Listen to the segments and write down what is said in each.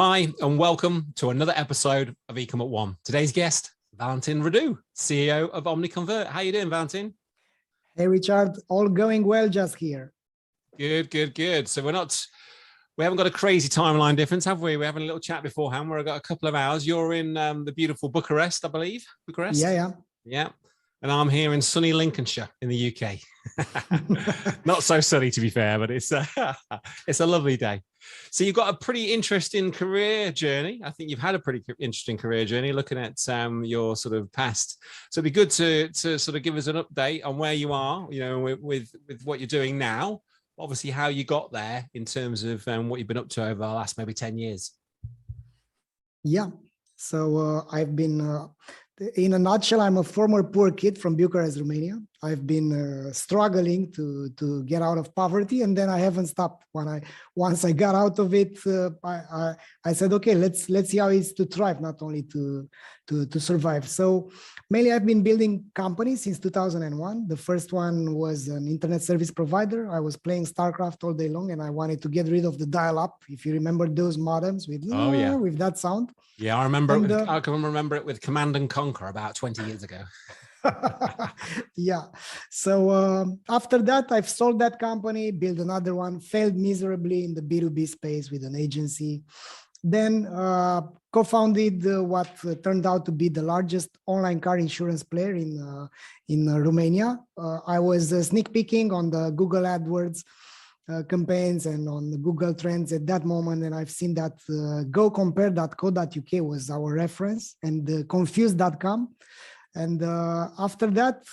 Hi, and welcome to another episode of eCom at One. Today's guest, Valentin Radu, CEO of Omniconvert. How you doing, Valentin? Hey, Richard. All going well just here. Good. So we haven't got a crazy timeline difference, have we? We're having a little chat beforehand. We've got a couple of hours. You're in the beautiful Bucharest, I believe. Bucharest? Yeah. And I'm here in sunny Lincolnshire in the UK. Not so sunny, to be fair, but it's a lovely day. So you've got a pretty interesting career journey. I think you've had a pretty interesting career journey looking at your sort of past. So it'd be good to sort of give us an update on where you are, with what you're doing now, obviously how you got there in terms of what you've been up to over the last maybe 10 years. Yeah. So I've been, in a nutshell, I'm a former poor kid from Bucharest, Romania. I've been struggling to get out of poverty, and then I haven't stopped. Once I got out of it, I said, okay, let's see how it's to thrive, not only to survive. So mainly I've been building companies since 2001. The first one was an internet service provider. I was playing StarCraft all day long, and I wanted to get rid of the dial-up. If you remember those modems with with that sound. Yeah, I remember. I can remember it with Command and Conquer about 20 years ago. Yeah. So after that, I've sold that company, built another one, failed miserably in the B2B space with an agency. Then co-founded what turned out to be the largest online car insurance player in Romania. I was sneak peeking on the Google AdWords campaigns and on the Google Trends at that moment, and I've seen that gocompare.co.uk was our reference, and confused.com. And after that,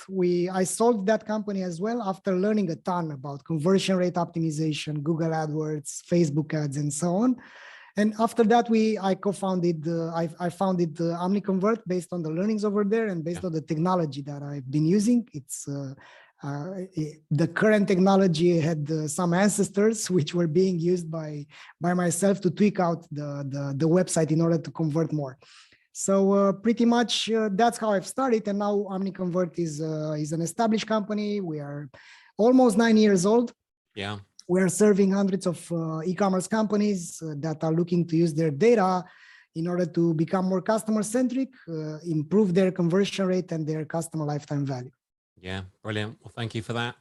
I sold that company as well after learning a ton about conversion rate optimization, Google AdWords, Facebook ads, and so on. And after that, I founded Omniconvert based on the learnings over there and based on the technology that I've been using. It's the current technology had some ancestors which were being used by myself to tweak out the website in order to convert more. So pretty much that's how I've started, and now Omniconvert is an established company. We are almost 9 years old. Yeah, we are serving hundreds of e-commerce companies that are looking to use their data in order to become more customer-centric, improve their conversion rate and their customer lifetime value. Yeah, brilliant. Well, thank you for that.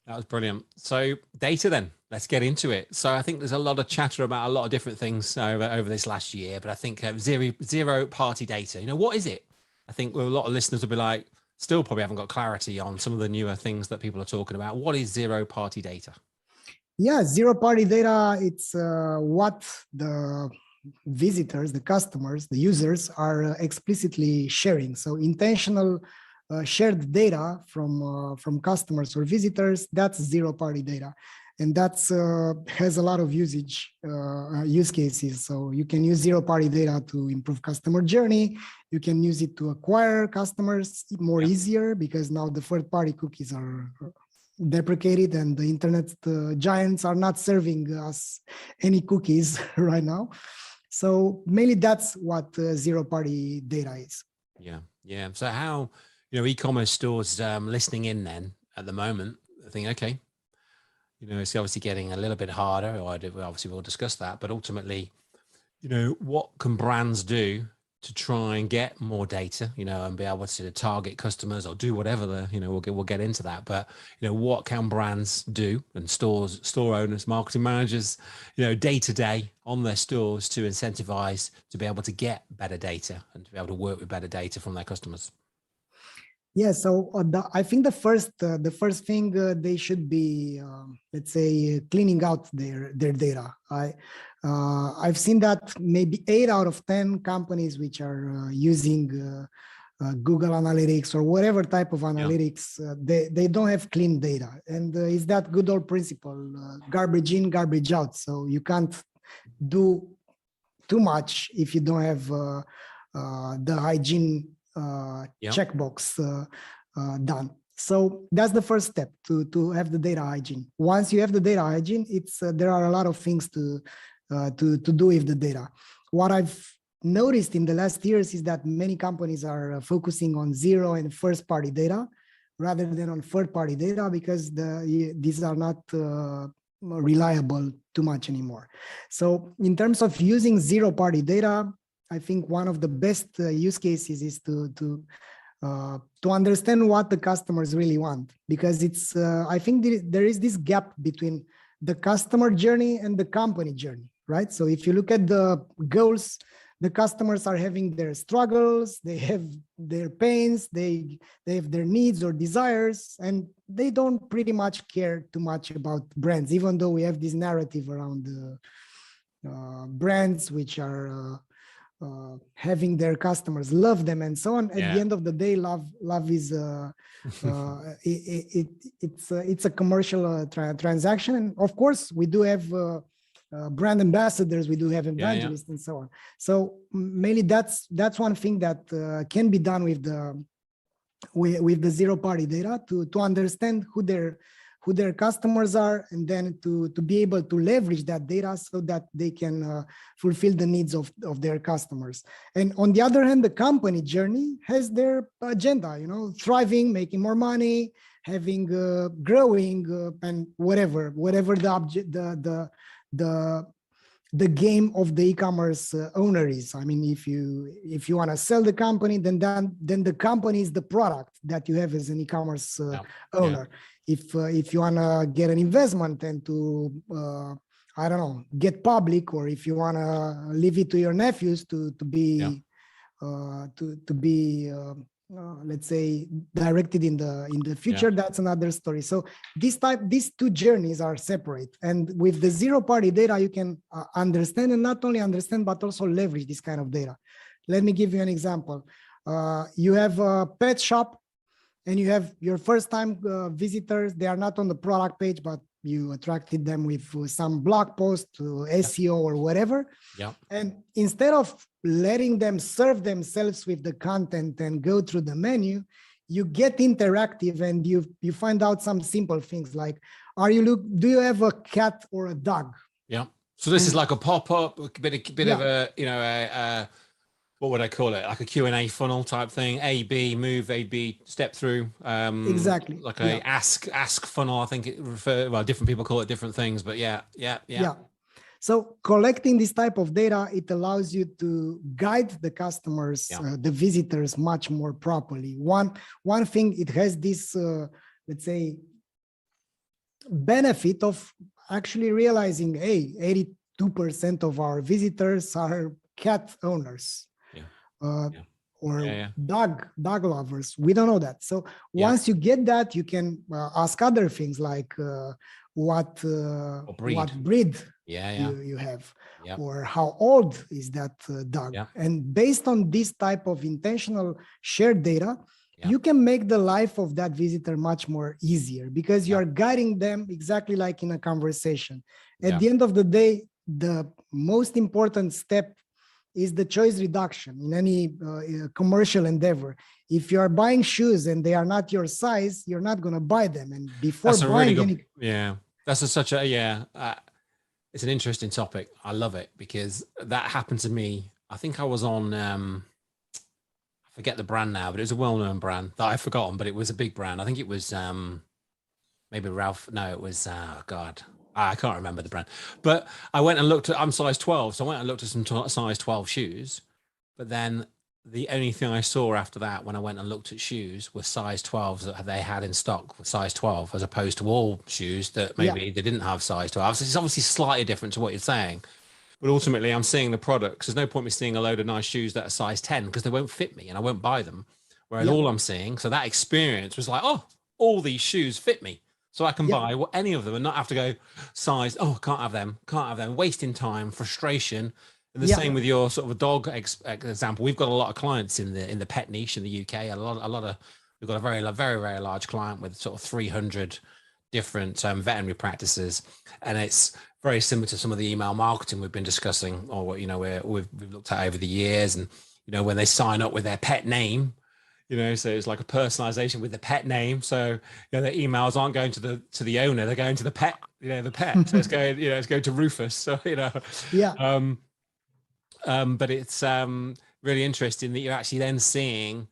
That was brilliant. So data then, let's get into it. So I think there's a lot of chatter about a lot of different things over this last year, but I think zero party data, what is it? I think a lot of listeners will be like, still probably haven't got clarity on some of the newer things that people are talking about. What is zero party data? Yeah, zero party data, it's what the visitors, the customers, the users are explicitly sharing. So intentional shared data from customers or visitors, that's zero party data. And that's has a lot of use cases. So you can use zero party data to improve customer journey. You can use it to acquire customers more easier, because now the third party cookies are deprecated and the internet giants are not serving us any cookies right now. So mainly that's what zero party data is. Yeah. So how, e-commerce stores listening in then at the moment, I think, okay, it's obviously getting a little bit harder, or obviously we'll discuss that, but ultimately, what can brands do to try and get more data, and be able to target customers or do whatever we'll get into that. But, what can brands do, and store owners, marketing managers, day to day on their stores to incentivize to be able to get better data and to be able to work with better data from their customers? Yeah, so I think the first thing they should be, let's say, cleaning out their data. I've seen that maybe 8 out of 10 companies which are using Google Analytics or whatever type of analytics, they don't have clean data. And it's that good old principle, garbage in, garbage out. So you can't do too much if you don't have the hygiene checkbox done. So that's the first step, to have the data hygiene. Once you have the data hygiene, there are a lot of things to do with the data. What I've noticed in the last years is that many companies are focusing on zero and first party data rather than on third party data, because these are not reliable too much anymore. So in terms of using zero-party data, I think one of the best use cases is to understand what the customers really want, because it's I think there is this gap between the customer journey and the company journey, right? So if you look at the goals, the customers are having their struggles, they have their pains, they have their needs or desires, and they don't pretty much care too much about brands, even though we have this narrative around brands which are having their customers love them and so on. At the end of the day, love is it's a commercial transaction, and of course we do have brand ambassadors, we do have evangelists and so on. So mainly that's one thing that can be done with the zero-party data to understand who their customers are, and then to be able to leverage that data so that they can fulfill the needs of their customers. And on the other hand, the company journey has their agenda, thriving, making more money, having growing, and whatever the game of the e-commerce owner is. I mean, if you want to sell the company, then the company is the product that you have as an e-commerce owner. If you want to get an investment and to I don't know, get public, or if you want to leave it to your nephews to be let's say directed in the future, that's another story. So these two journeys are separate, and with the zero-party data you can understand, and not only understand but also leverage this kind of data. Let me give you an example. You have a pet shop and you have your first-time visitors. They are not on the product page, but you attracted them with some blog post, SEO or whatever. And instead of letting them serve themselves with the content and go through the menu, you get interactive and you find out some simple things like, do you have a cat or a dog? So this is like a pop-up, a bit of a what would I call it? Like a Q&A funnel type thing. A, B, move, A, B, step through. Exactly. Like a ask funnel. I think different people call it different things, but yeah. So collecting this type of data, it allows you to guide the customers, the visitors, much more properly. One thing, it has this, let's say, benefit of actually realizing, hey, 82% of our visitors are cat owners. Or dog lovers. We don't know that. So once you get that, you can ask other things like what breed you have, or how old is that dog. And based on this type of intentional shared data, you can make the life of that visitor much more easier, because you are guiding them exactly like in a conversation. At the end of the day, the most important step is the choice reduction in any commercial endeavor. If you are buying shoes and they are not your size, you're not going to buy them. And before that's buying it's an interesting topic. I love it, because that happened to me. I think I was on, I forget the brand now, but it was a well-known brand that I've forgotten, but it was a big brand. I think it was maybe Ralph. No, it was, I can't remember the brand, but I went and looked at, I'm size 12. So I went and looked at some size 12 shoes, but then the only thing I saw after that, when I went and looked at shoes, were size 12s that they had in stock with size 12, as opposed to all shoes that maybe they didn't have size 12. So it's obviously slightly different to what you're saying, but ultimately I'm seeing the products. There's no point me seeing a load of nice shoes that are size 10, because they won't fit me and I won't buy them. Whereas all I'm seeing, so that experience was like, oh, all these shoes fit me. So I can buy any of them and not have to go size, can't have them, wasting time, frustration. And the same with your sort of a dog example. We've got a lot of clients in the pet niche in the UK. We've got a very, very large client with sort of 300 different veterinary practices. And it's very similar to some of the email marketing we've been discussing, or what, we've looked at over the years. And, when they sign up with their pet name, so it's like a personalization with the pet name. So the emails aren't going to the owner; they're going to the pet. The pet. So it's going, it's going to Rufus. So but it's really interesting that you're actually then seeing,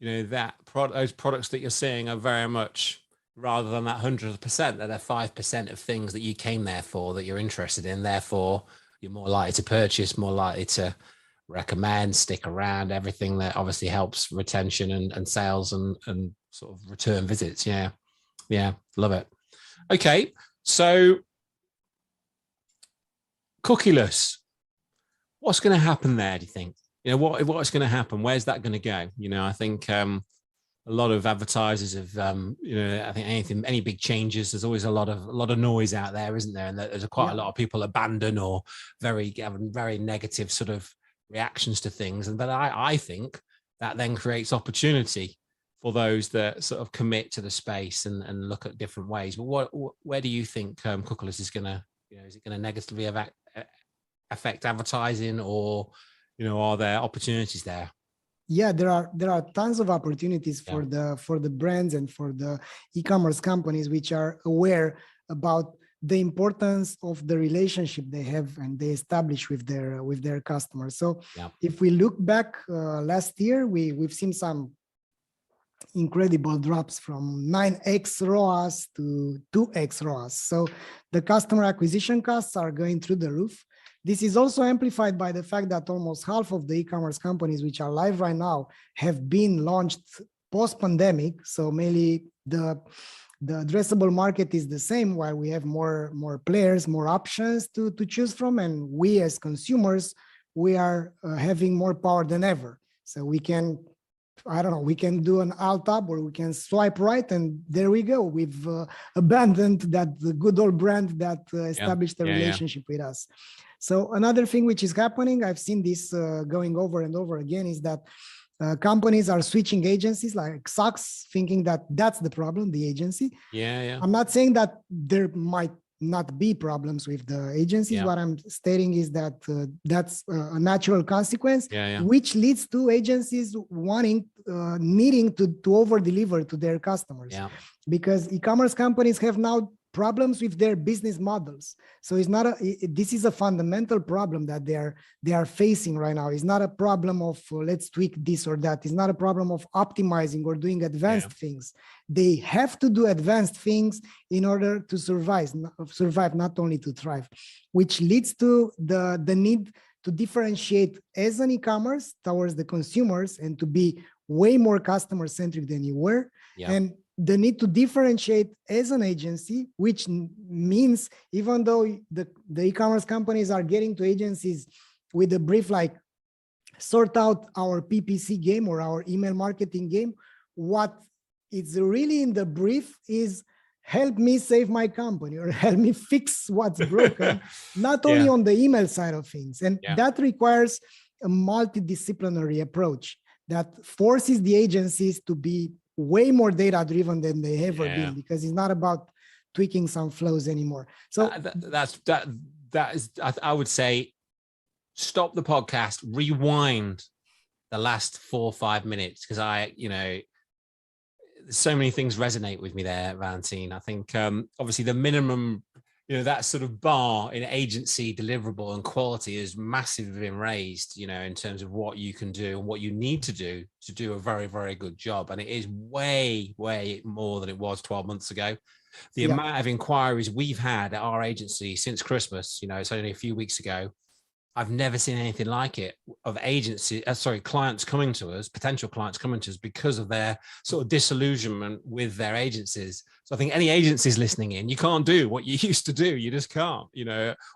those products that you're seeing are very much rather than that 100%, that they're 5% of things that you came there for, that you're interested in. Therefore, you're more likely to purchase, more likely to recommend, stick around, everything that obviously helps retention and sales and sort of return visits. Yeah. Yeah. Love it. Okay. So cookieless, what's going to happen there? Do you think, what's going to happen? Where's that going to go? I think, a lot of advertisers have, I think any big changes, there's always a lot of noise out there, isn't there? And there's quite a lot of people abandon or having very negative sort of reactions to things. But I think that then creates opportunity for those that sort of commit to the space and look at different ways. But where do you think cookieless is going to, is it going to negatively affect advertising, or, are there opportunities there? Yeah, there are tons of opportunities for the brands and for the e-commerce companies which are aware about the importance of the relationship they have and they establish with their customers. So if we look back last year, we've seen some incredible drops from 9x ROAS to 2x ROAS. So the customer acquisition costs are going through the roof. This is also amplified by the fact that almost half of the e-commerce companies which are live right now have been launched post-pandemic. So mainly the addressable market is the same, while we have more players, more options to choose from. And we as consumers, we are having more power than ever. So we can, we can do an alt tab or we can swipe right, and there we go. We've abandoned that the good old brand that established a relationship with us. So another thing which is happening, I've seen this going over and over again, is that companies are switching agencies like Saks, thinking that that's the problem, the agency. I'm not saying that there might not be problems with the agencies. What I'm stating is that that's a natural consequence, which leads to agencies needing to over deliver to their customers, because e-commerce companies have now problems with their business models. So it's not this is a fundamental problem that they are facing right now. It's not a problem of let's tweak this or that. It's not a problem of optimizing or doing advanced things. They have to do advanced things in order to survive, not only to thrive, which leads to the need to differentiate as an e-commerce towards the consumers and to be way more customer centric than you were. And the need to differentiate as an agency, which means even though the e-commerce companies are getting to agencies with a brief like sort out our PPC game or our email marketing game, what it's really in the brief is help me save my company or help me fix what's broken, not only on the email side of things. And that requires a multidisciplinary approach that forces the agencies to be way more data driven than they ever been, because it's not about tweaking some flows anymore. So that is, I would say, stop the podcast, rewind the last 4 or 5 minutes, because so many things resonate with me there, Valentin. I think obviously the minimum, that sort of bar in agency deliverable and quality has massively been raised, in terms of what you can do and what you need to do a very, very good job. And it is way, way more than it was 12 months ago. The amount of inquiries we've had at our agency since Christmas, it's only a few weeks ago. I've never seen anything like it of clients coming to us, potential clients coming to us because of their sort of disillusionment with their agencies. So I think any agencies listening in, you can't do what you used to do. You just can't,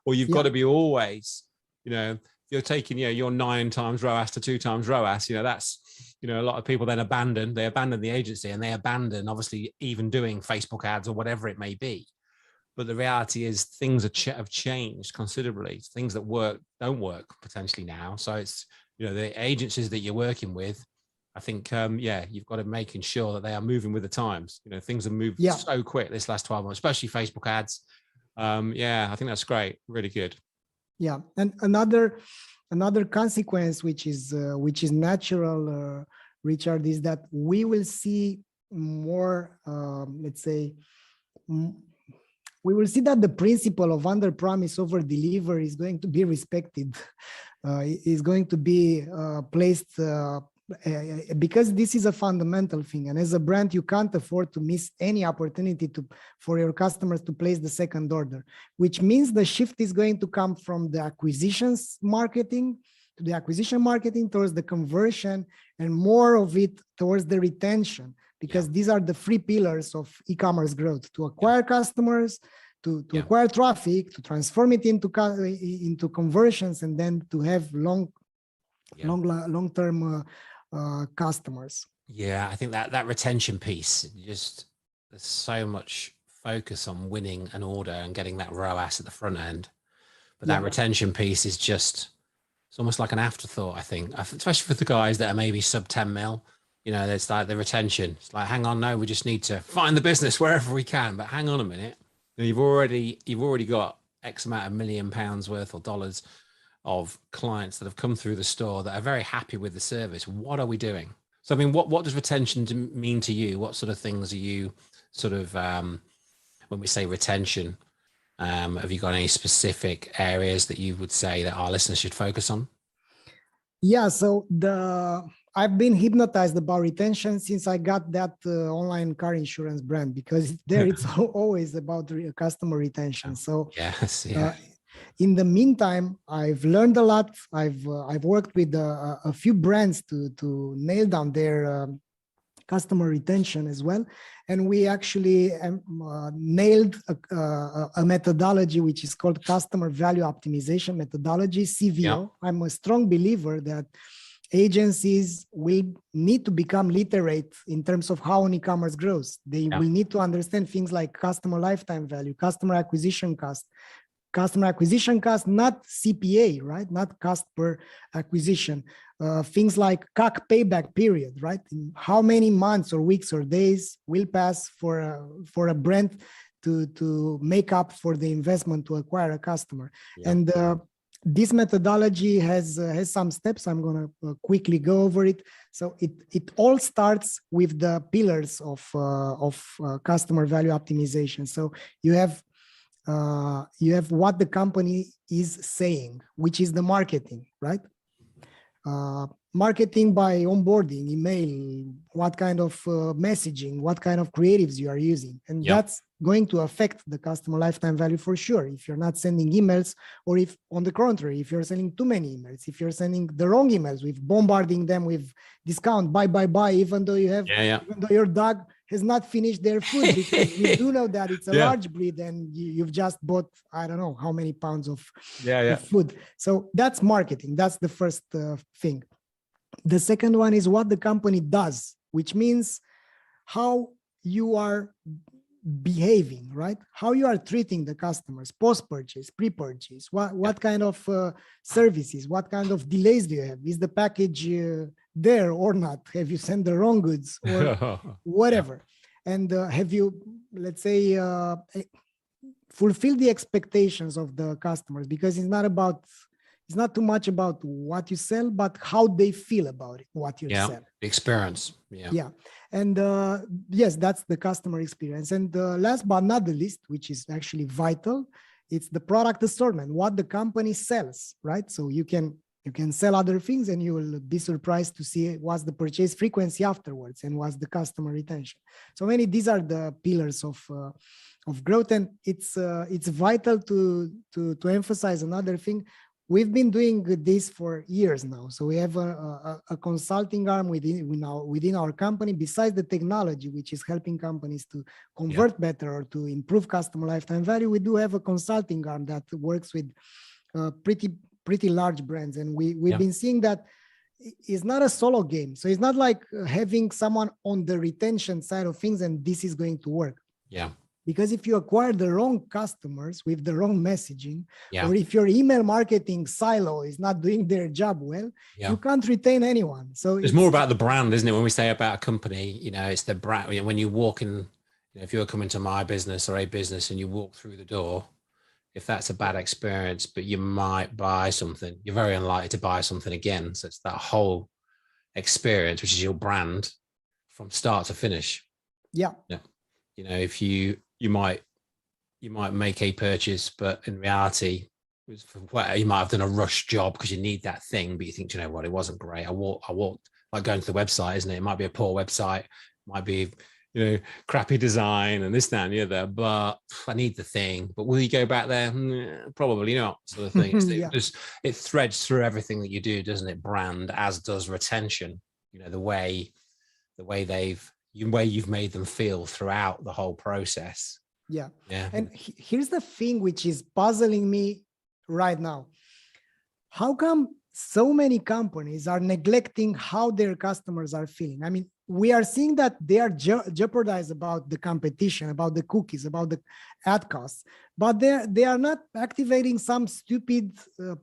or you've got to be always, you're taking, your 9 times ROAS to 2 times ROAS, that's, a lot of people then they abandon the agency, and they abandon obviously even doing Facebook ads or whatever it may be. But the reality is things have changed considerably. Things that don't work potentially now. So it's, the agencies that you're working with, I think, you've got to making sure that they are moving with the times. Things have moved so quick this last 12 months, especially Facebook ads. I think that's great. Really good. Yeah. And another consequence, which is natural, Richard, is that we will see more, we will see that the principle of under promise over deliver is going to be respected, is going to be placed because this is a fundamental thing, and as a brand you can't afford to miss any opportunity for your customers to place the second order, which means the shift is going to come from the acquisitions marketing to the acquisition marketing towards the conversion, and more of it towards the retention, because these are the three pillars of e-commerce growth: to acquire customers, to acquire traffic, to transform it into conversions, and then to have long-term customers. Yeah, I think that retention piece, just there's so much focus on winning an order and getting that ROAS at the front end, but that retention piece is just, it's almost like an afterthought, I think, especially for the guys that are maybe sub 10 mil. You know, there's like the retention. It's like, hang on, no, we just need to find the business wherever we can. But hang on a minute, you've already got X amount of £1 million worth or dollars of clients that have come through the store that are very happy with the service. What are we doing? So, I mean, what does retention mean to you? What sort of things are you sort of, when we say retention, have you got any specific areas that you would say that our listeners should focus on? Yeah, so I've been hypnotized about retention since I got that online car insurance brand, because there it's always about customer retention. So yes, in the meantime, I've learned a lot. I've worked with a few brands to nail down their customer retention as well, and we actually nailed a methodology which is called Customer Value Optimization methodology, CVO. I'm a strong believer that agencies will need to become literate in terms of how an e-commerce grows. They will need to understand things like customer lifetime value, customer acquisition cost, not CPA, right? Not cost per acquisition. Things like CAC payback period, right? How many months or weeks or days will pass for a brand to make up for the investment to acquire a customer. And this methodology has some steps. I'm going to quickly go over it. So it all starts with the pillars of customer value optimization. So you have what the company is saying, which is the marketing, right? Marketing by onboarding, email, what kind of messaging, what kind of creatives you are using. And that's going to affect the customer lifetime value for sure. If you're not sending emails, or if on the contrary, if you're sending too many emails, if you're sending the wrong emails, with bombarding them with discount, buy, even though even though your dog has not finished their food, because we do know that it's a large breed and you've just bought, I don't know how many pounds of food. So that's marketing. That's the first thing. The second one is what the company does, which means how you are behaving, right? How you are treating the customers, post-purchase, pre-purchase, what kind of services, what kind of delays do you have? Is the package there or not? Have you sent the wrong goods or whatever? And have you, let's say, fulfill the expectations of the customers? Because it's not too much about what you sell, but how they feel about it, what you sell. The experience. And yes, that's the customer experience. And last but not the least, which is actually vital, it's the product assortment, what the company sells, right? So you can sell other things and you will be surprised to see what's the purchase frequency afterwards and what's the customer retention. So these are the pillars of growth. And it's vital to emphasize another thing. We've been doing this for years now. So we have a consulting arm within our company, besides the technology, which is helping companies to convert better or to improve customer lifetime value. We do have a consulting arm that works with pretty large brands. And we've been seeing that it's not a solo game. So it's not like having someone on the retention side of things and this is going to work. Because if you acquire the wrong customers with the wrong messaging, or if your email marketing silo is not doing their job well, you can't retain anyone. So it's more about the brand, isn't it? When we say about a company, it's the brand. When you walk in, if you're coming to my business or a business and you walk through the door, if that's a bad experience, but you might buy something, you're very unlikely to buy something again. So it's that whole experience, which is your brand from start to finish. If you might make a purchase, but in reality, you might have done a rush job because you need that thing, but you think, you know what, it wasn't great. I walked like going to the website, isn't it? It might be a poor website, might be, crappy design and this, that, and the other, but I need the thing. But will you go back there? Probably not, sort of thing. It threads through everything that you do, doesn't it? Brand, as does retention. The way you've made them feel throughout the whole process. Yeah. And here's the thing which is puzzling me right now. How come so many companies are neglecting how their customers are feeling? I mean, we are seeing that they are jeopardized about the competition, about the cookies, about the ad costs, but they are not activating some stupid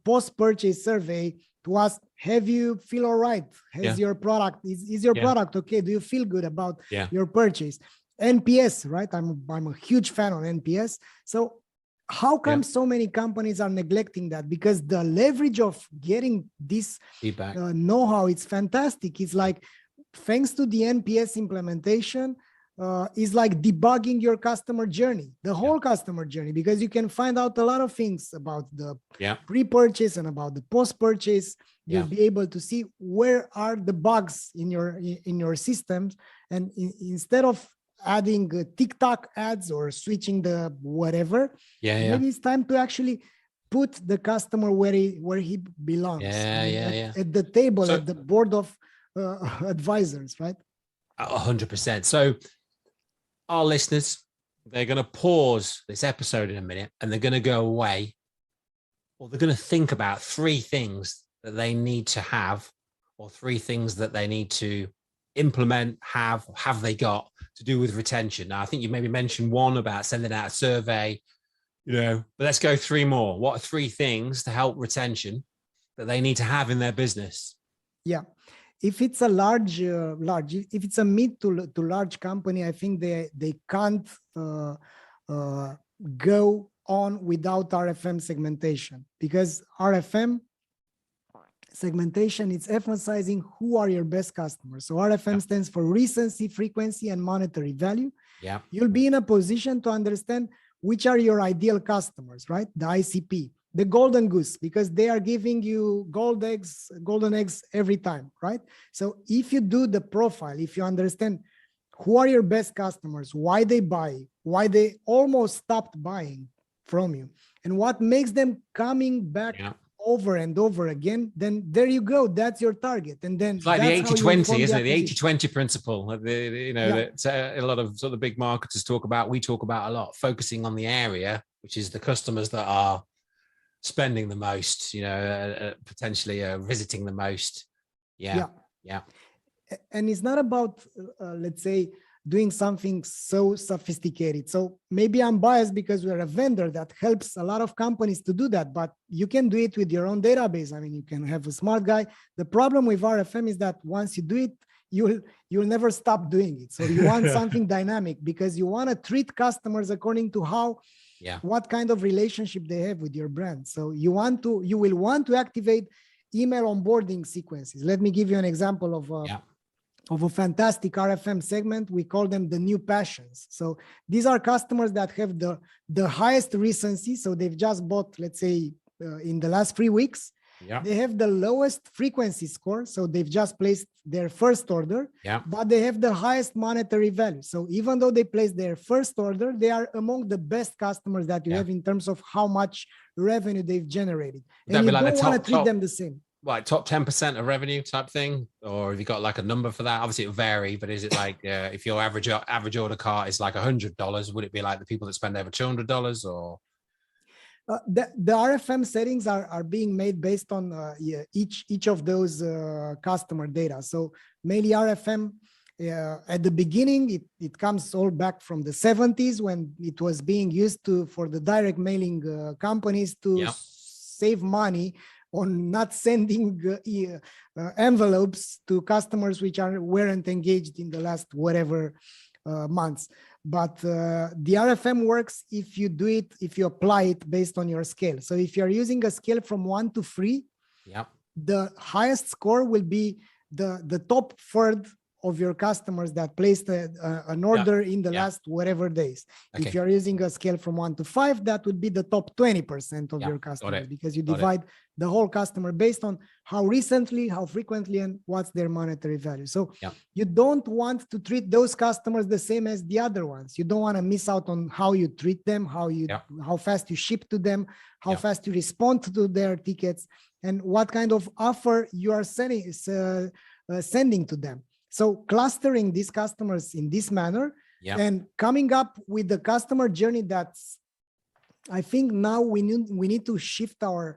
post-purchase survey to ask, have you feel all right? Has your product, is your product okay? Do you feel good about your purchase? NPS, right? I'm a huge fan on NPS. So how come so many companies are neglecting that? Because the leverage of getting this feedback know-how, it's fantastic. It's like, thanks to the NPS implementation, is like debugging your customer journey, the whole customer journey, because you can find out a lot of things about the pre-purchase and about the post-purchase. You'll be able to see where are the bugs in your systems, and instead of adding TikTok ads or switching the whatever, maybe it's time to actually put the customer where he belongs. At the table, at the board of advisors, right? 100%. So our listeners, they're going to pause this episode in a minute, and they're going to go away, or they're going to think about 3 things that they need to have, or 3 things that they need to implement, have they got to do with retention. Now, I think you maybe mentioned one about sending out a survey, but let's go 3 more. What are 3 things to help retention that they need to have in their business? Yeah. If it's a if it's a mid to large company, I think they can't go on without RFM segmentation, because RFM segmentation is emphasizing who are your best customers. So RFM stands for recency, frequency, and monetary value. Yeah. You'll be in a position to understand which are your ideal customers, right? The ICP. The golden goose, because they are giving you golden eggs every time, right? So if you do the profile, if you understand who are your best customers, why they buy, why they almost stopped buying from you, and what makes them coming back over and over again, then there you go. That's your target. And then it's like the 80-20, isn't it? The 80-20 principle. That a lot of sort of big marketers talk about. We talk about a lot, focusing on the area, which is the customers that are spending the most, potentially visiting the most. Yeah. And it's not about, let's say, doing something so sophisticated. So maybe I'm biased because we're a vendor that helps a lot of companies to do that, but you can do it with your own database. I mean, you can have a smart guy. The problem with RFM is that once you do it, you'll never stop doing it. So you want something dynamic, because you want to treat customers according to what kind of relationship they have with your brand. So you will want to activate email onboarding sequences. Let me give you an example of a fantastic RFM segment. We call them the new passions. So these are customers that have the highest recency. So they've just bought, let's say, in the last 3 weeks. They have the lowest frequency score. So they've just placed their first order, but they have the highest monetary value. So even though they placed their first order, they are among the best customers that you have in terms of how much revenue they've generated. And you don't want to treat them the same. Like top 10% of revenue type thing? Or have you got like a number for that? Obviously it vary, but is it like if your average order cart is like $100, would it be like the people that spend over $200 or? The RFM settings are being made based on each of those customer data. So mainly RFM, at the beginning, it comes all back from the 70s when it was being used for the direct mailing companies to save money on not sending envelopes to customers which weren't engaged in the last whatever months. But the RFM works if you apply it based on your scale. So if you're using a scale from 1 to 3, the highest score will be the top third of your customers that placed an order in the last whatever days. If you're using a scale from 1 to 5, that would be the top 20% of your customers, because you divide the whole customer based on how recently, how frequently, and what's their monetary value. So you don't want to treat those customers the same as the other ones. You don't want to miss out on how you treat them, how fast you ship to them, how fast you respond to their tickets, and what kind of offer you are sending to them. So clustering these customers in this manner and coming up with the customer journey that's, I think now we need to shift our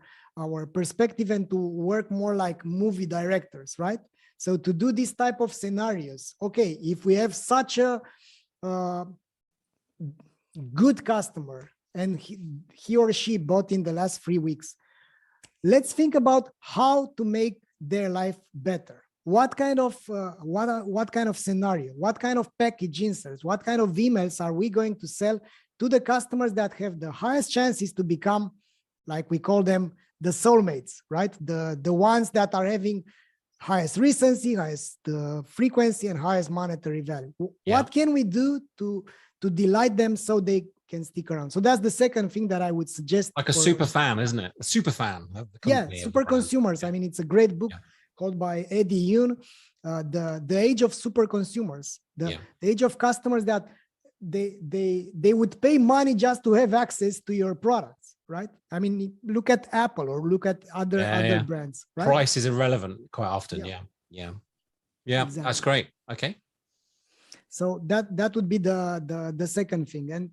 perspective and to work more like movie directors, right? So to do this type of scenarios, okay, if we have such a good customer and he or she bought in the last 3 weeks, let's think about how to make their life better. What kind of scenario, what kind of package inserts, what kind of emails are we going to sell to the customers that have the highest chances to become, like we call them, the soulmates, right? The ones that are having highest recency, highest frequency, and highest monetary value. What can we do to delight them so they can stick around? So that's the second thing that I would suggest. Like a super fan, isn't it? A super fan of the company. Super consumers. I mean, it's a great book called by Eddie Yoon, the age of super consumers, the age of customers that they would pay money just to have access to your products, right? I mean, look at Apple or look at other brands, right? Price is irrelevant quite often. Yeah. Exactly. That's great. Okay. So that would be the second thing. And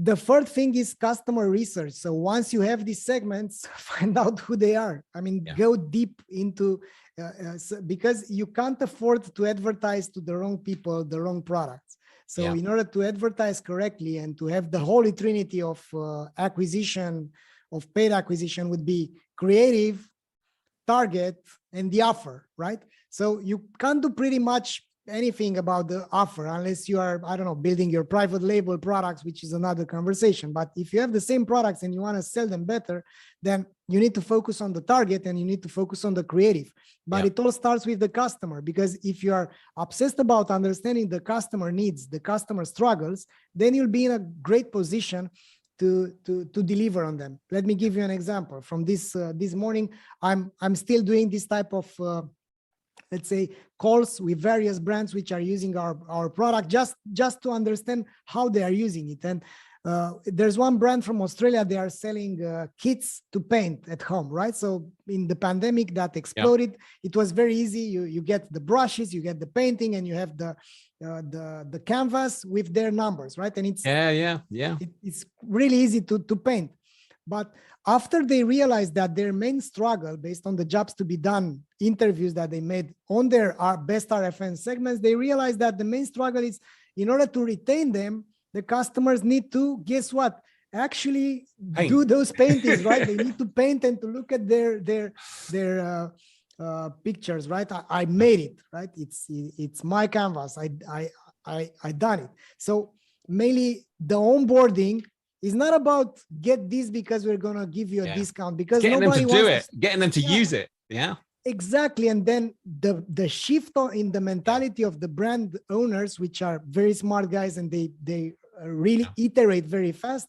the third thing is customer research. So once you have these segments, find out who they are. I mean, go deep into, because you can't afford to advertise to the wrong people, the wrong products. So in order to advertise correctly and to have the holy trinity of acquisition, of paid acquisition, would be creative, target, and the offer, right? So you can't do pretty much anything about the offer unless you are, I don't know, building your private label products, which is another conversation. But if you have the same products and you want to sell them better, then you need to focus on the target and you need to focus on the creative. But it all starts with the customer, because if you are obsessed about understanding the customer needs, the customer struggles, then you'll be in a great position to deliver on them. Let me give you an example from this morning. I'm still doing this type of let's say calls with various brands which are using our product, just to understand how they are using it. And there's one brand from Australia, they are selling kits to paint at home, right? So in the pandemic that exploded, it was very easy. You get the brushes, you get the painting, and you have the canvas with their numbers, right? And it's it's really easy to paint. But after they realized that their main struggle, based on the jobs to be done, interviews that they made on their best RFN segments, they realized that the main struggle is, in order to retain them, the customers need to, guess what? Actually do those paintings, right? They need to paint and to look at their pictures, right? I made it, right? It's my canvas. I done it. So mainly the onboarding is not about get this because we're going to give you a discount, because getting nobody them to do it, getting them to use it. Yeah, exactly. And then the shift in the mentality of the brand owners, which are very smart guys, and they really iterate very fast.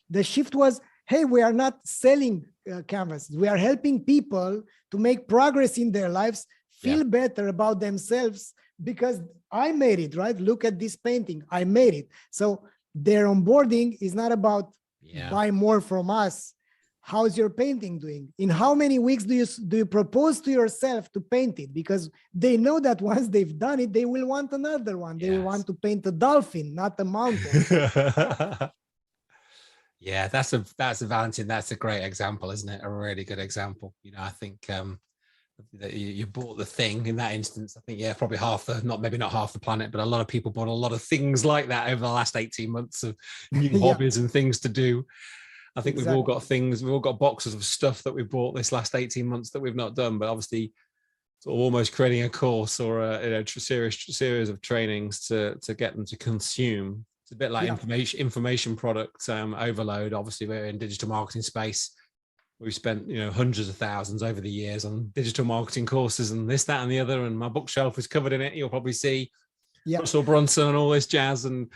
The shift was, hey, we are not selling canvases. We are helping people to make progress in their lives, feel better about themselves, because I made it, right? Look at this painting. I made it. So their onboarding is not about buy more from us. How's your painting doing? In how many weeks do you propose to yourself to paint it? Because they know that once they've done it, they will want another one. They will want to paint a dolphin, not a mountain. That's a Valentin. That's a great example, isn't it? A really good example. You know, I think that you bought the thing in that instance. I think probably maybe not half the planet, but a lot of people bought a lot of things like that over the last 18 months of new hobbies and things to do. I think we've all got things, we've all got boxes of stuff that we've bought this last 18 months that we've not done, but obviously sort of almost creating a course or a series of trainings to get them to consume. It's a bit like information product overload. Obviously we're in digital marketing space. we've spent, hundreds of thousands over the years on digital marketing courses and this, that, and the other. And my bookshelf is covered in it. You'll probably see Russell Brunson and all this jazz. And,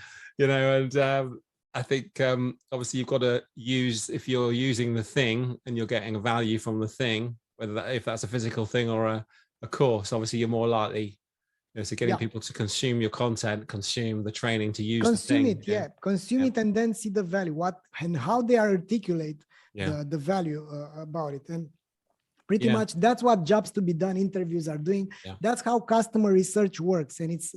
I think obviously you've got to use, if you're using the thing and you're getting a value from the thing, if that's a physical thing or a course, obviously you're more likely, so getting people to consume your content, consume the training, to use consume the thing. Consume it, and then see the value, and how they articulate the value about it. And pretty much that's what jobs to be done interviews are doing. That's how customer research works. And it's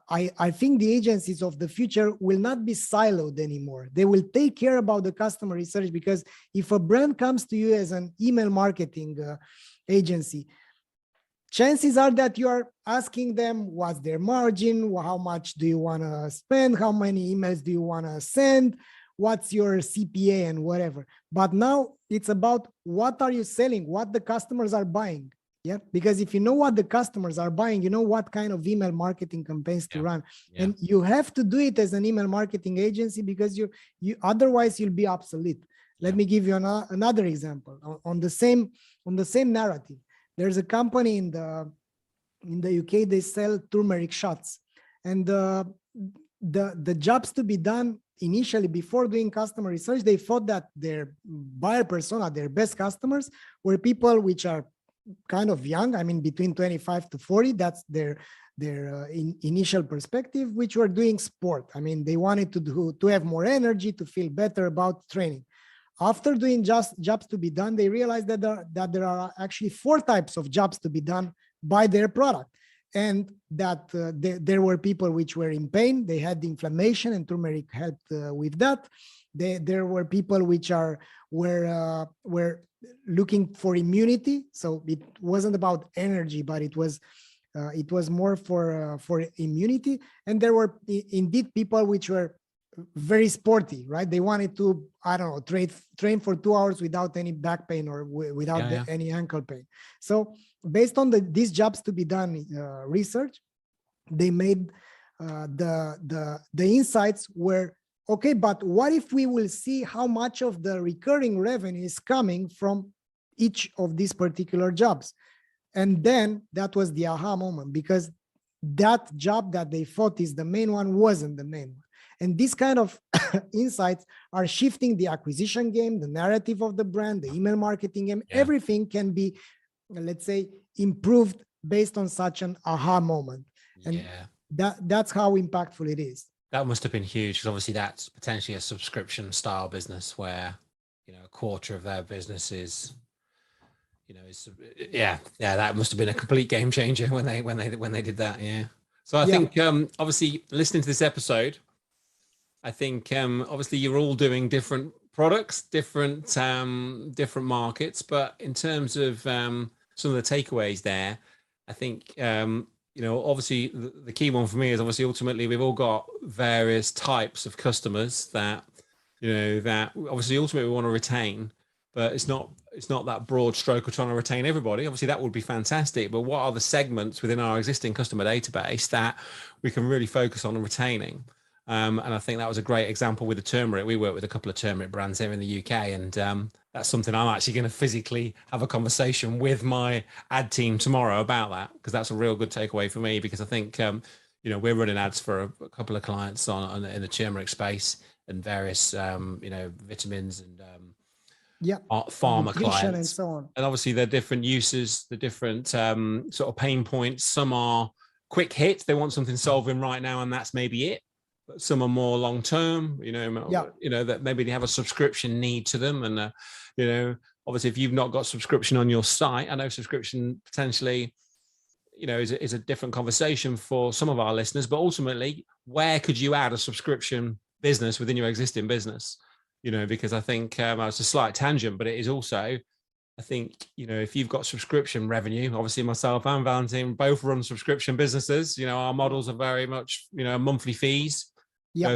I think the agencies of the future will not be siloed anymore. They will take care about the customer research, because if a brand comes to you as an email marketing agency, chances are that you are asking them what's their margin, how much do you want to spend, how many emails do you want to send, what's your CPA and whatever. But now it's about what are you selling, what the customers are buying. Yeah, because if you know what the customers are buying, you know what kind of email marketing campaigns to run. And you have to do it as an email marketing agency, because you otherwise you'll be obsolete. Let me give you another example on the same narrative. There's a company in the UK, they sell turmeric shots, and the jobs to be done initially, before doing customer research, they thought that their buyer persona, their best customers, were people which are kind of young. I mean, between 25 to 40. That's their initial perspective, which were doing sport. I mean, they wanted to have more energy, to feel better about training. After doing just jobs to be done, they realized that there are actually 4 types of jobs to be done by their product. And that there were people which were in pain, they had inflammation, and turmeric helped with that. There were people which were looking for immunity, so it wasn't about energy, but it was more for immunity. And there were indeed people which were very sporty, right? They wanted to, I don't know, train for 2 hours without any back pain or without any ankle pain. So based on these jobs to be done research, they made the insights were, okay, but what if we will see how much of the recurring revenue is coming from each of these particular jobs? And then that was the aha moment, because that job that they thought is the main one wasn't the main one. And these kind of insights are shifting the acquisition game, the narrative of the brand, the email marketing game. Everything can be, let's say, improved based on such an aha moment. And that's how impactful it is. That must have been huge, because obviously that's potentially a subscription style business where, a quarter of their business is, that must have been a complete game changer when they did that. So I think obviously listening to this episode, I think obviously you're all doing different products, different markets, but in terms of some of the takeaways there, I think obviously the key one for me is obviously ultimately we've all got various types of customers that that obviously ultimately we want to retain, but it's not that broad stroke of trying to retain everybody. Obviously that would be fantastic, but what are the segments within our existing customer database that we can really focus on retaining? And I think that was a great example with the turmeric. We work with a couple of turmeric brands here in the UK, and that's something I'm actually going to physically have a conversation with my ad team tomorrow about that, because that's a real good takeaway for me, because I think we're running ads for a couple of clients in the turmeric space and various vitamins and pharma clients and so on. And obviously they're different uses, the different sort of pain points. Some are quick hits, they want something solving right now, and that's maybe it. But some are more long term, that maybe they have a subscription need to them. And obviously if you've not got subscription on your site, I know subscription potentially is a different conversation for some of our listeners, but ultimately where could you add a subscription business within your existing business? Because I think it's a slight tangent, but it is also, I think, if you've got subscription revenue, obviously myself and Valentin both run subscription businesses. Our models are very much, monthly fees.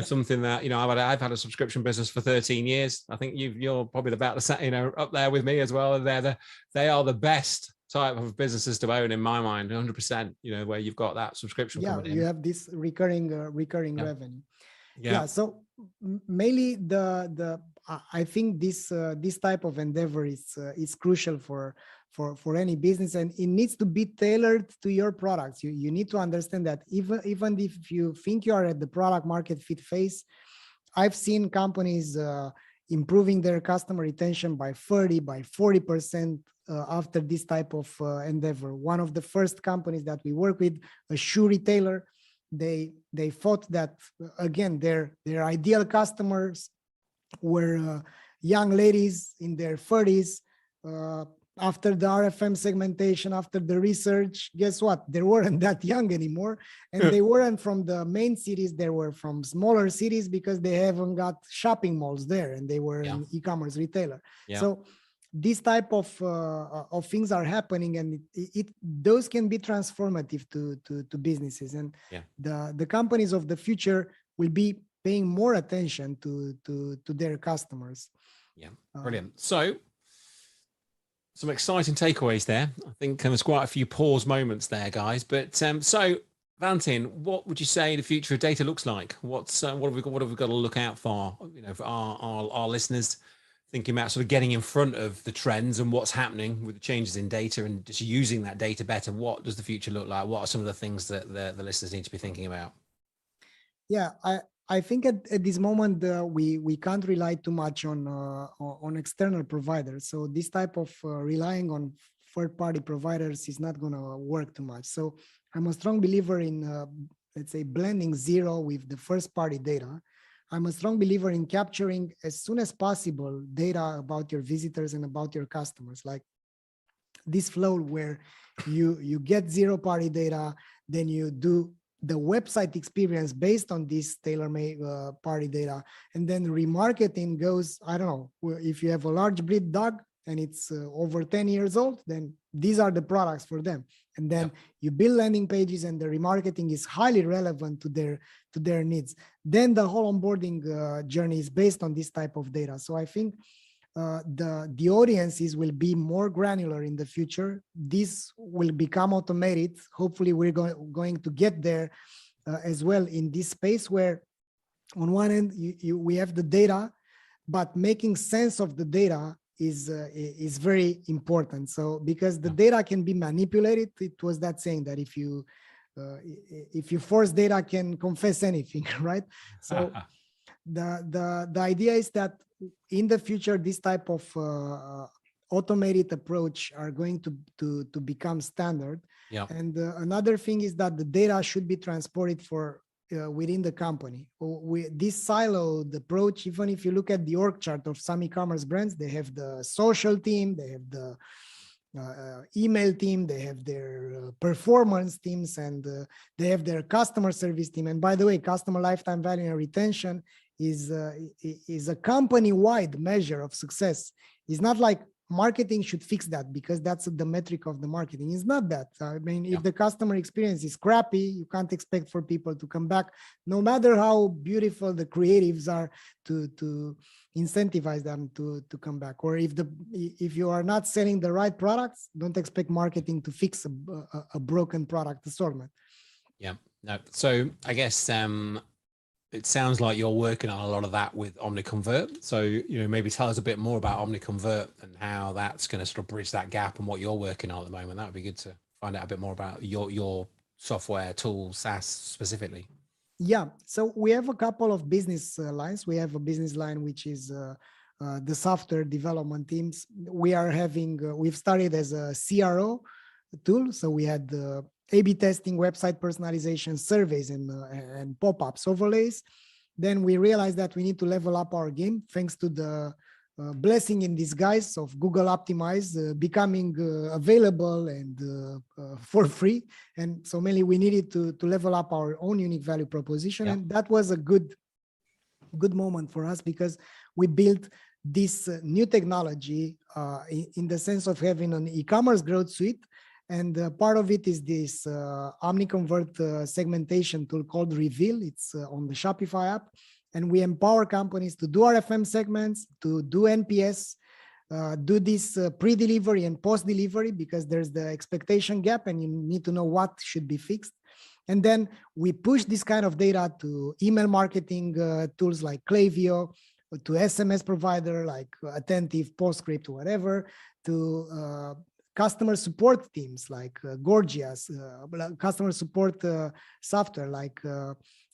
Something that, I've had a subscription business for 13 years. I think you're probably about the same, up there with me as well. And they are the best type of businesses to own in my mind, 100%, where you've got that subscription coming in. You have this recurring revenue. So mainly I think this type of endeavor is crucial for any business, and it needs to be tailored to your products. You need to understand that even if you think you are at the product market fit phase, I've seen companies improving their customer retention by 30, by 40% after this type of endeavor. One of the first companies that we work with, a shoe retailer, they thought that, again, their ideal customers were young ladies in their 30s. After the RFM segmentation, after the research, guess what? They weren't that young anymore. And they weren't from the main cities. They were from smaller cities because they haven't got shopping malls there, and they were an e-commerce retailer. So this type of things are happening, and those can be transformative to businesses. And the companies of the future will be paying more attention to their customers. Yeah, brilliant. So some exciting takeaways there. I think there's quite a few pause moments there, guys. But so, Valentin, what would you say the future of data looks like? What have we got to look out for? You know, for our listeners thinking about sort of getting in front of the trends and what's happening with the changes in data and just using that data better. What does the future look like? What are some of the things that the listeners need to be thinking about? Yeah, I think at this moment we can't rely too much on external providers. So this type of relying on third-party providers is not going to work too much. So I'm a strong believer in let's say blending zero with the first-party data. I'm a strong believer in capturing as soon as possible data about your visitors and about your customers, like this flow where you get zero-party data, then you do the website experience based on this tailor-made party data, and then remarketing goes, I don't know, if you have a large breed dog and it's over 10 years old, then these are the products for them. And then you build landing pages, and the remarketing is highly relevant to their needs. Then the whole onboarding journey is based on this type of data. So I think the audiences will be more granular in the future. This will become automated. Hopefully we're going to get there as well in this space where on one end we have the data, but making sense of the data is very important. So because the data can be manipulated, it was that saying that if you force data can confess anything, right? So the idea is that in the future, this type of automated approach are going to become standard. And another thing is that the data should be transported within the company. This siloed approach, even if you look at the org chart of some e-commerce brands, they have the social team, they have the email team, they have their performance teams, and they have their customer service team. And by the way, customer lifetime value and retention is a company-wide measure of success. It's not like marketing should fix that because that's the metric of the marketing. It's not that. I mean, if the customer experience is crappy, you can't expect for people to come back, no matter how beautiful the creatives are to incentivize them to come back. Or if you are not selling the right products, don't expect marketing to fix a broken product assortment. Yeah, no. So I guess it sounds like you're working on a lot of that with Omniconvert. So, you know, maybe tell us a bit more about Omniconvert and how that's going to sort of bridge that gap and what you're working on at the moment. That would be good to find out a bit more about your software tools, SaaS specifically. Yeah, so we have a couple of business lines. We have a business line, which is the software development teams. We've started as a CRO tool. So we had the A/B testing, website personalization, surveys, and pop-ups overlays. Then we realized that we need to level up our game thanks to the blessing in disguise of Google Optimize becoming available and for free. And so mainly we needed to level up our own unique value proposition. And that was a good moment for us because we built this new technology in the sense of having an e-commerce growth suite. And part of it is this Omniconvert segmentation tool called Reveal. It's on the Shopify app. And we empower companies to do RFM segments, to do NPS, do this pre-delivery and post-delivery because there's the expectation gap and you need to know what should be fixed. And then we push this kind of data to email marketing tools like Klaviyo, to SMS provider like Attentive, PostScript, whatever, to customer support teams like Gorgias, customer support software like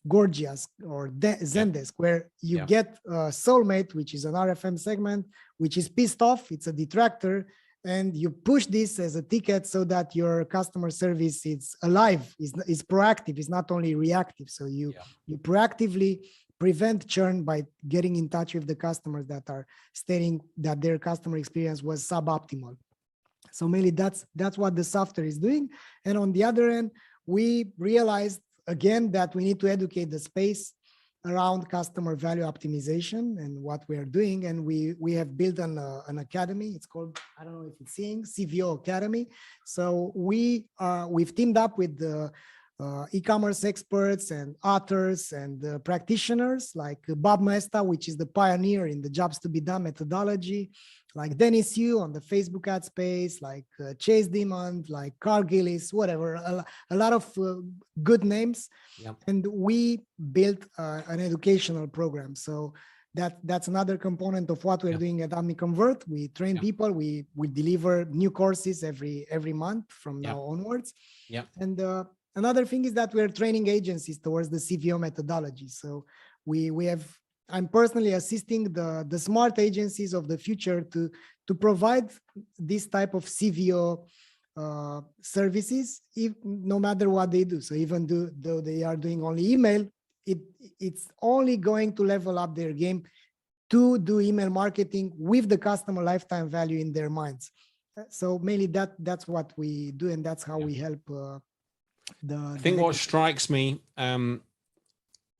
Gorgias or Zendesk, where you get Soulmate, which is an RFM segment, which is pissed off. It's a detractor. And you push this as a ticket so that your customer service is alive, is proactive, is not only reactive. So you proactively prevent churn by getting in touch with the customers that are stating that their customer experience was suboptimal. So mainly that's what the software is doing. And on the other end, we realized again that we need to educate the space around customer value optimization and what we are doing. And we have built an academy. It's called, I don't know if it's seeing, CVO Academy. So we've teamed up with the e-commerce experts and authors and practitioners like Bob Mesta, which is the pioneer in the jobs to be done methodology, like Dennis Yu on the Facebook ad space, like Chase Dimond, like Carl Gillis, whatever, a lot of good names. Yep. And we built an educational program. So that's another component of what we're doing at Omniconvert. We train people, we deliver new courses every month from now onwards. Yep. And another thing is that we're training agencies towards the CVO methodology. So I'm personally assisting the smart agencies of the future to provide this type of CVO services, no matter what they do. So even though they are doing only email, it's only going to level up their game to do email marketing with the customer lifetime value in their minds. So mainly that's what we do, and that's how we help. I think what strikes me,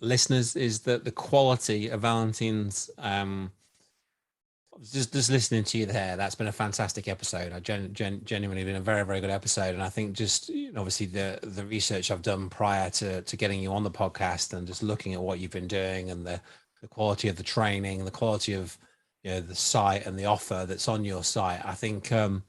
listeners, is that the quality of Valentin's, just listening to you there, that's been a fantastic episode. I genuinely been a very, very good episode. And I think just obviously the research I've done prior to getting you on the podcast and just looking at what you've been doing and the quality of the training and the quality of the site and the offer that's on your site, I think a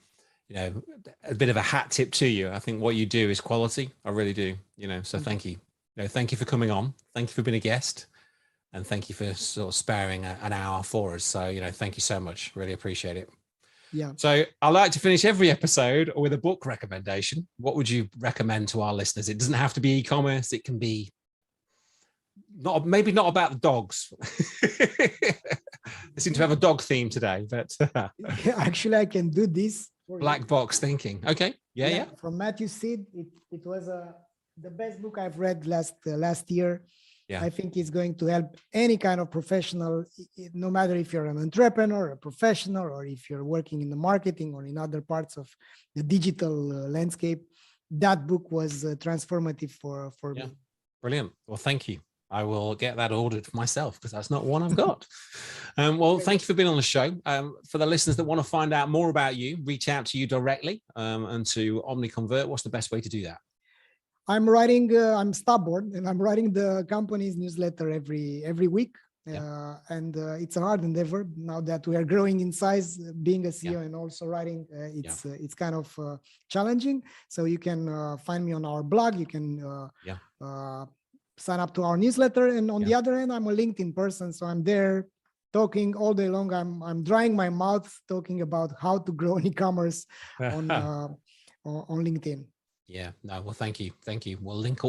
bit of a hat tip to you. I think what you do is quality. I really do. So thank you. Thank you for coming on. Thank you for being a guest, and thank you for sort of sparing an hour for us. So thank you so much. Really appreciate it. Yeah. So I like to finish every episode with a book recommendation. What would you recommend to our listeners? It doesn't have to be e-commerce. It can be maybe not about the dogs. They seem to have a dog theme today, but actually I can do this. Black box thinking. Okay. Yeah. From Matthew Seed. It was the best book I've read last year. Yeah. I think it's going to help any kind of professional, no matter if you're an entrepreneur, a professional, or if you're working in the marketing or in other parts of the digital landscape. That book was transformative for me. Brilliant. Well, thank you. I will get that ordered for myself because that's not one I've got. Well, thank you for being on the show. For the listeners that want to find out more about you, reach out to you directly and to Omniconvert. What's the best way to do that? I'm stubborn, and I'm writing the company's newsletter every week. And it's a hard endeavor now that we are growing in size, being a CEO and also writing. It's kind of challenging. So you can find me on our blog. You can sign up to our newsletter. And on the other end, I'm a LinkedIn person. So I'm there talking all day long. I'm drying my mouth talking about how to grow an e-commerce on LinkedIn. Yeah, no, well, thank you. We'll link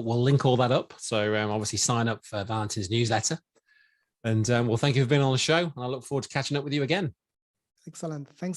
all that up. So obviously sign up for Valentin's newsletter. And well, thank you for being on the show. And I look forward to catching up with you again. Excellent. Thanks.